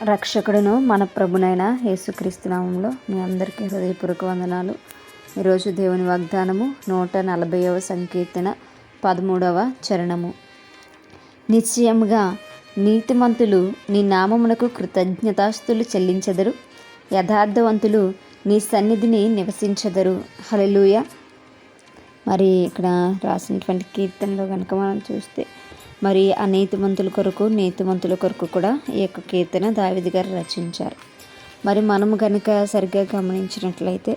రక్షకుడును మన ప్రభునైన యేసుక్రీస్తు నామములో మీ అందరికీ హృదయపూర్వక వందనాలు. ఈరోజు దేవుని వాగ్దానము 140వ సంకీర్తన 13వ చరణము. నిశ్చయముగా నీతిమంతులు నీ నామమునకు కృతజ్ఞతాస్తులు చెల్లించెదరు, యథార్థవంతులు నీ సన్నిధిని నివసించెదరు. హల్లెలూయా. మరి ఇక్కడ రాసినటువంటి కీర్తనలో కనుక మనం చూస్తే మరి ఆ నీతిమంతుల కొరకు కూడా ఈ యొక్క కీర్తన దావీదు గారు రచించారు. మరి మనము కనుక సరిగ్గా గమనించినట్లయితే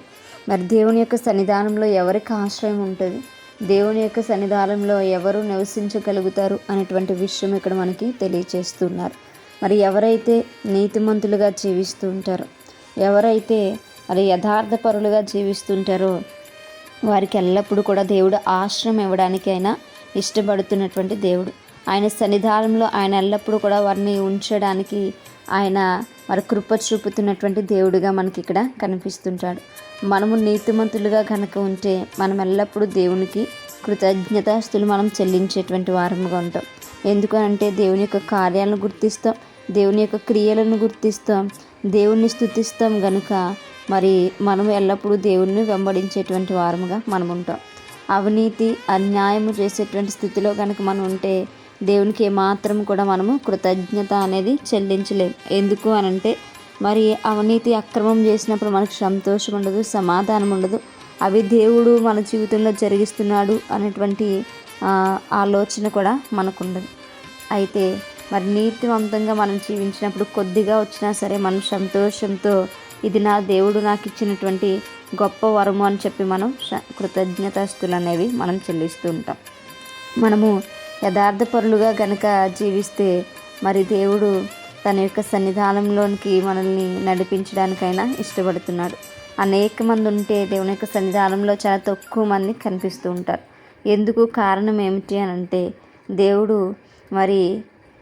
మరి దేవుని యొక్క సన్నిధానంలో ఎవరికి ఆశ్రయం ఉంటుంది, దేవుని యొక్క సన్నిధానంలో ఎవరు నివసించగలుగుతారు అనేటువంటి విషయం ఇక్కడ మనకి తెలియచేస్తున్నారు. మరి ఎవరైతే నీతిమంతులుగా జీవిస్తూ ఉంటారో, ఎవరైతే మరి యథార్థపరులుగా జీవిస్తుంటారో వారికి ఎల్లప్పుడూ కూడా దేవుడు ఆశ్రయం ఇవ్వడానికైనా ఇష్టపడుతున్నటువంటి దేవుడు. ఆయన సన్నిధానంలో ఆయన ఎల్లప్పుడూ కూడా వారిని ఉంచడానికి ఆయన మరి కృప చూపుతున్నటువంటి దేవుడిగా మనకి ఇక్కడ కనిపిస్తుంటాడు. మనము నీతిమంతులుగా కనుక ఉంటే మనం ఎల్లప్పుడూ దేవునికి కృతజ్ఞతాస్తులు మనం చెల్లించేటువంటి వారముగా ఉంటాం. ఎందుకంటే దేవుని యొక్క కార్యాలను గుర్తిస్తాం, దేవుని యొక్క క్రియలను గుర్తిస్తాం, దేవుణ్ణి స్తుతిస్తాం గనుక మరి మనం ఎల్లప్పుడూ దేవుణ్ణి వెంబడించేటువంటి వారముగా మనం ఉంటాం. అవినీతి అన్యాయము చేసేటువంటి స్థితిలో కనుక మనం ఉంటే దేవునికి ఏమాత్రం కూడా మనము కృతజ్ఞత అనేది చెల్లించలేము. ఎందుకు అనంటే మరి అవినీతి అక్రమం చేసినప్పుడు మనకు సంతోషం ఉండదు, సమాధానం ఉండదు. అవి దేవుడు మన జీవితంలో జరిగిస్తున్నాడు అనేటువంటి ఆలోచన కూడా మనకు ఉండదు. అయితే మరి నీతివంతంగా మనం జీవించినప్పుడు కొద్దిగా వచ్చినా సరే మనం సంతోషంతో ఇది నా దేవుడు నాకు ఇచ్చినటువంటి గొప్ప వరము అని చెప్పి మనం కృతజ్ఞతాస్తులు అనేవి మనం చెల్లిస్తూ ఉంటాం. మనము యథార్థపరులుగా గనక జీవిస్తే మరి దేవుడు తన యొక్క సన్నిధానంలోనికి మనల్ని నడిపించడానికైనా ఇష్టపడుతున్నాడు. అనేక మంది ఉంటే దేవుని యొక్క సన్నిధానంలో చాలా తక్కువ మంది కనిపిస్తూ ఉంటారు. ఎందుకు కారణం ఏమిటి అని అంటే దేవుడు మరి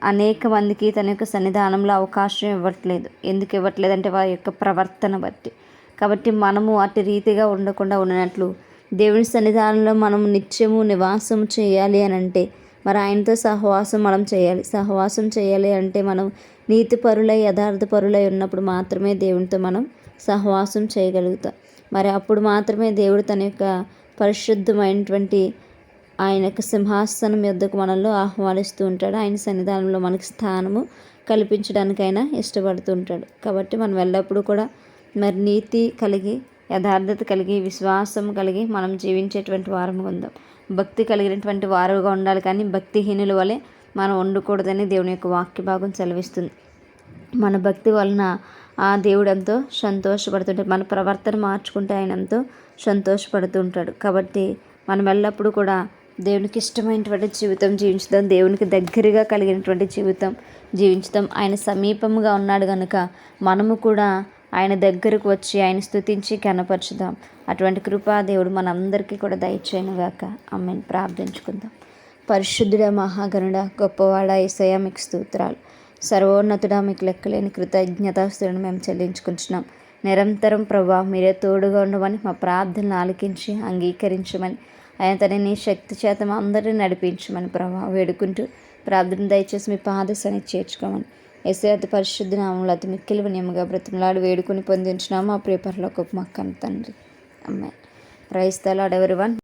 అనేక మందికి తన యొక్క సన్నిధానంలో అవకాశం ఇవ్వట్లేదు. ఎందుకు ఇవ్వట్లేదు అంటే వారి యొక్క ప్రవర్తన బట్టి. కాబట్టి మనము అటు రీతిగా ఉండకుండా ఉన్నట్లు దేవుని సన్నిధానంలో మనం నిత్యము నివాసం చేయాలి అని అంటే మరి ఆయనతో సహవాసం మనం చేయాలి. సహవాసం చేయాలి అంటే మనం నీతిపరులై యథార్థపరులై ఉన్నప్పుడు మాత్రమే దేవునితో మనం సహవాసం చేయగలుగుతాం. మరి అప్పుడు మాత్రమే దేవుడు తన యొక్క పరిశుద్ధమైనటువంటి ఆయన యొక్క సింహాసనం యొద్దకు మనల్ని ఆహ్వానిస్తూ ఉంటాడు. ఆయన సన్నిధానంలో మనకి స్థానము కల్పించడానికైనా ఇష్టపడుతూ ఉంటాడు. కాబట్టి మనం ఎల్లప్పుడూ కూడా మరి నీతి కలిగి యథార్థత కలిగి విశ్వాసం కలిగి మనం జీవించేటువంటి వారము ఉందాం. భక్తి కలిగినటువంటి వారుగా ఉండాలి, కానీ భక్తిహీనుల వలె మనం ఉండకూడదని దేవుని యొక్క వాక్య భాగం సెలవిస్తుంది. మన భక్తి వలన ఆ దేవుడు ఎంతో సంతోషపడుతుంటాడు. మన ప్రవర్తన మార్చుకుంటే ఆయన ఎంతో సంతోషపడుతూ ఉంటాడు. కాబట్టి మనం ఎల్లప్పుడూ కూడా దేవునికి ఇష్టమైనటువంటి జీవితం జీవించుదాం, దేవునికి దగ్గరగా కలిగినటువంటి జీవితం జీవించుదాం. ఆయన సమీపంగా ఉన్నాడు కనుక మనము కూడా ఆయన దగ్గరకు వచ్చి ఆయన స్తుతించి కనపరచుదాం. అటువంటి కృపా దేవుడు మనందరికీ కూడా దయచేయనుగాక. ఆమేన్. ప్రార్థించుకుందాం. పరిశుద్ధుడా, మహాగణుడా, గొప్పవాడా యేసయ్యా మీకు స్తోత్రాలు. సర్వోన్నతుడా మీకు లెక్కలేని కృతజ్ఞతాస్తులను మేము చెల్లించుకుంటున్నాం. నిరంతరం ప్రభా మీరే తోడుగా ఉండమని, మా ప్రార్థనలు ఆలకించి అంగీకరించమని, ఆయన తన నీ శక్తి చేత అందరినీ నడిపించమని ప్రభా వేడుకుంటూ ప్రార్థన దయచేసి మీ పాద సన్నిధికి చేర్చుకోమని యేసయ్య అతి పరిశుద్ధ నామములో అతి మిక్కిలి వినయముగా బ్రతిమలాడి వేడుకొని పొందించినాము మా ప్రియ పరలోకపు మా కన్న తండ్రి. ఆమేన్. Praise the Lord everyone.